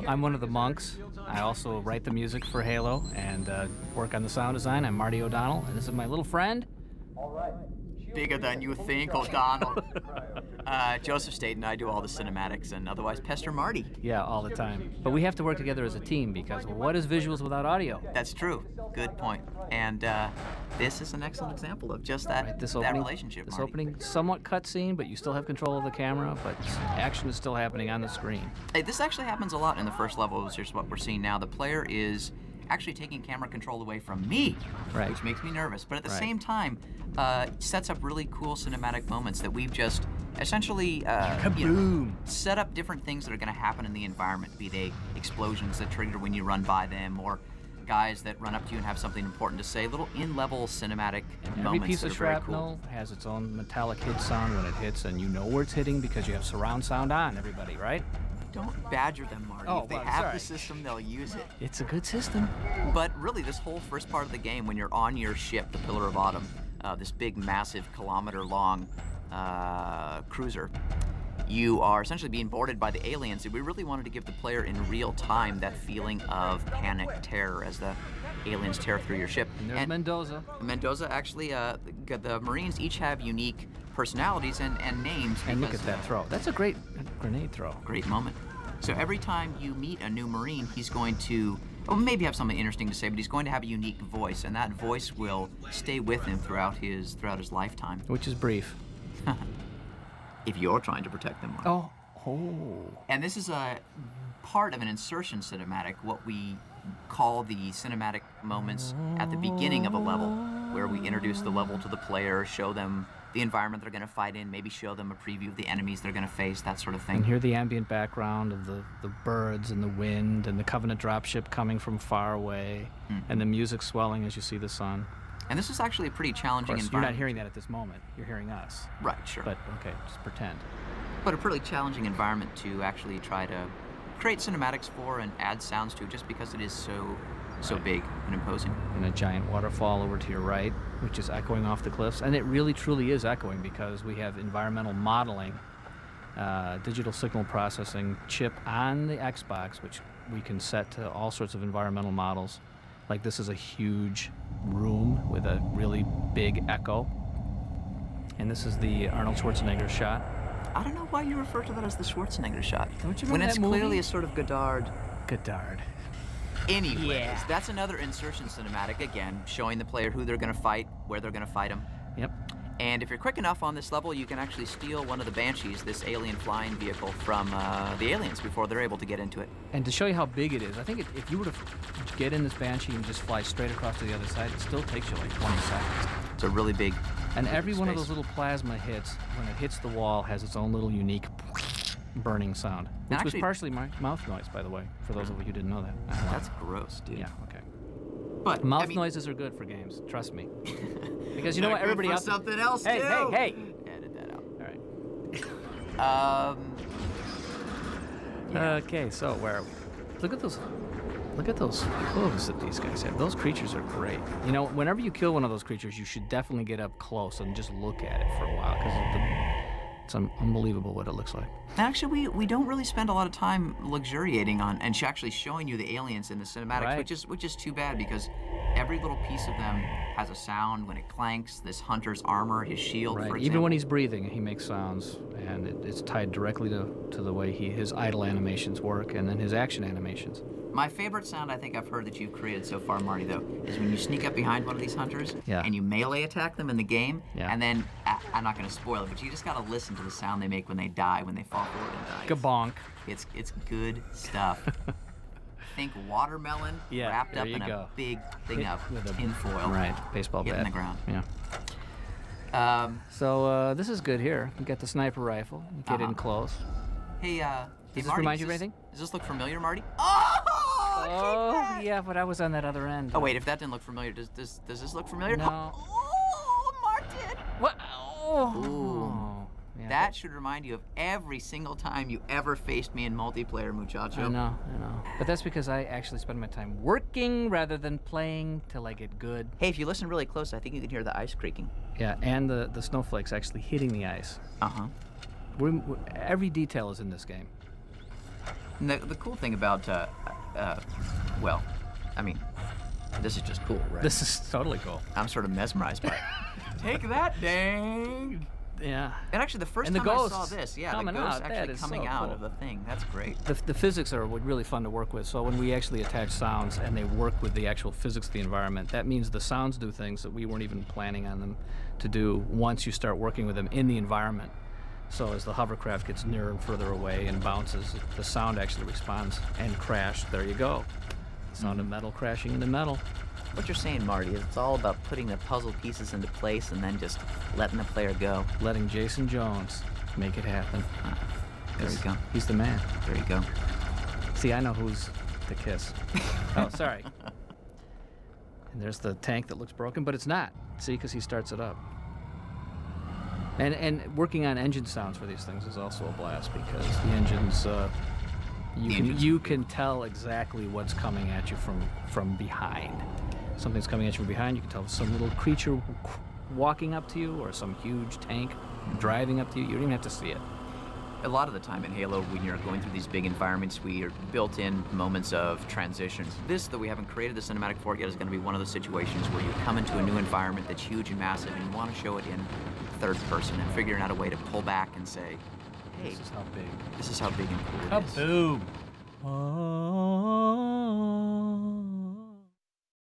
I'm one of the monks. I also write the music for Halo and work on the sound design. I'm Martin O'Donnell, and this is my little friend. Bigger than you think, O'Donnell. Joseph Staten. I do all the cinematics and otherwise pester Marty. Yeah, all the time. But we have to work together as a team because, well, what is visuals without audio? That's true. Good point. And this is an excellent example of just that, right, that relationship, This Marty. opening, somewhat cutscene, but you still have control of the camera, but action is still happening on the screen. Hey, this actually happens a lot in the first level, which is what we're seeing now. The player is actually taking camera control away from me, right, which makes me nervous. But at the same time, sets up really cool cinematic moments that we've just essentially set up different things that are going to happen in the environment, be they explosions that trigger when you run by them, or guys that run up to you and have something important to say, little in-level cinematic moments. Every piece that of are very shrapnel cool. has its own metallic hit sound when it hits, and you know where it's hitting because you have surround sound on, everybody, right? Don't badger them, Marty. Oh, if they well, have sorry. the system, they'll use it. It's a good system. But really, this whole first part of the game, when you're on your ship, the Pillar of Autumn, this big, massive, kilometer-long cruiser, you are essentially being boarded by the aliens, and we really wanted to give the player in real time that feeling of panic, terror as the aliens tear through your ship. And there's Mendoza. Mendoza, actually, the Marines each have unique personalities and names. And look at that throw. That's a great grenade throw. Great moment. So every time you meet a new Marine, he's going to, well, maybe have something interesting to say, but he's going to have a unique voice, and that voice will stay with him throughout his lifetime. Which is brief. If you're trying to protect them. Oh. And this is a part of an insertion cinematic, what we call the cinematic moments at the beginning of a level, where we introduce the level to the player, show them the environment they're going to fight in, maybe show them a preview of the enemies they're going to face, that sort of thing. And hear the ambient background of the birds and the wind and the Covenant dropship coming from far away, and the music swelling as you see the sun. And this is actually a pretty challenging environment. You're not hearing that at this moment. You're hearing us. Right, sure. But, okay, just pretend. But a pretty challenging environment to actually try to create cinematics for and add sounds to, just because it is so big and imposing. And a giant waterfall over to your right, which is echoing off the cliffs. And it really, truly is echoing because we have environmental modeling, digital signal processing chip on the Xbox, which we can set to all sorts of environmental models. Like this is a huge room with a really big echo. And this is the Arnold Schwarzenegger shot. I don't know why you refer to that as the Schwarzenegger shot. Don't you remember when it's that movie? Clearly a sort of Godard. Anyways, that's another insertion cinematic, again, showing the player who they're going to fight, where they're going to fight them. Yep. And if you're quick enough on this level, you can actually steal one of the Banshees, this alien flying vehicle, from the aliens before they're able to get into it. And to show you how big it is, I think if you were to get in this Banshee and just fly straight across to the other side, it still takes you like 20 seconds. It's a really big And every space. one of those little plasma hits, when it hits the wall, has its own little unique burning sound. Which was partially my mouth noise, by the way, for those of you who didn't know that. That's gross, dude. Yeah, okay. But mouth noises are good for games, trust me. Because you know what, everybody else. Something else hey, too. Hey! Edit that out. All right. Yeah. Okay, so where are we? Look at those hooves that these guys have. Those creatures are great. You know, whenever you kill one of those creatures, you should definitely get up close and just look at it for a while, because it's unbelievable what it looks like. Actually, we don't really spend a lot of time luxuriating on and actually showing you the aliens in the cinematics, right. which is too bad, because every little piece of them has a sound when it clanks. This hunter's armor, his shield, for example. Even when he's breathing, he makes sounds, and it's tied directly to the way his idle animations work, and then his action animations. My favorite sound I think I've heard that you've created so far, Marty, though, is when you sneak up behind one of these hunters and you melee attack them in the game, and then, I'm not going to spoil it, but you just got to listen to the sound they make when they die, when they fall forward and die. Kabonk. It's good stuff. Think watermelon wrapped up in a big thing of tinfoil. Right, baseball bat. Hitting the ground. Yeah. So this is good here. You got the sniper rifle. You get in close. Hey, does this remind you of anything? Does this look familiar, Marty? Oh, yeah, but I was on that other end. Oh wait, if that didn't look familiar, does this look familiar? No. Oh, Martin! What? Oh. Ooh. Yeah, that should remind you of every single time you ever faced me in multiplayer, muchacho. I know. But that's because I actually spend my time working rather than playing till I get good. Hey, if you listen really close, I think you can hear the ice creaking. Yeah, and the snowflakes actually hitting the ice. Uh-huh. Every detail is in this game. And the cool thing about, well, I mean, this is just cool, right? This is totally cool. I'm sort of mesmerized by it. Take that, dang! Yeah. And actually, the first time I saw this, the ghost actually coming out of the thing. That's great. The physics are really fun to work with. So when we actually attach sounds and they work with the actual physics of the environment, that means the sounds do things that we weren't even planning on them to do once you start working with them in the environment. So as the hovercraft gets nearer and further away and bounces, the sound actually responds and crash. There you go. The sound of metal crashing into metal. What you're saying, Marty, is it's all about putting the puzzle pieces into place and then just letting the player go. Letting Jason Jones make it happen. There you go. He's the man. There you go. See, I know who's the kiss. Oh, sorry. And there's the tank that looks broken, but it's not. See, because he starts it up. And working on engine sounds for these things is also a blast because the engines, you can tell exactly what's coming at you from behind. Something's coming at you from behind. You can tell some little creature walking up to you or some huge tank driving up to you. You don't even have to see it. A lot of the time in Halo, when you're going through these big environments, we are built-in moments of transition. This, that we haven't created the cinematic for it yet, is going to be one of those situations where you come into a new environment that's huge and massive, and you want to show it in third person and figuring out a way to pull back and say, hey, this is how big. This is how big and cool it is. Kaboom! Oh.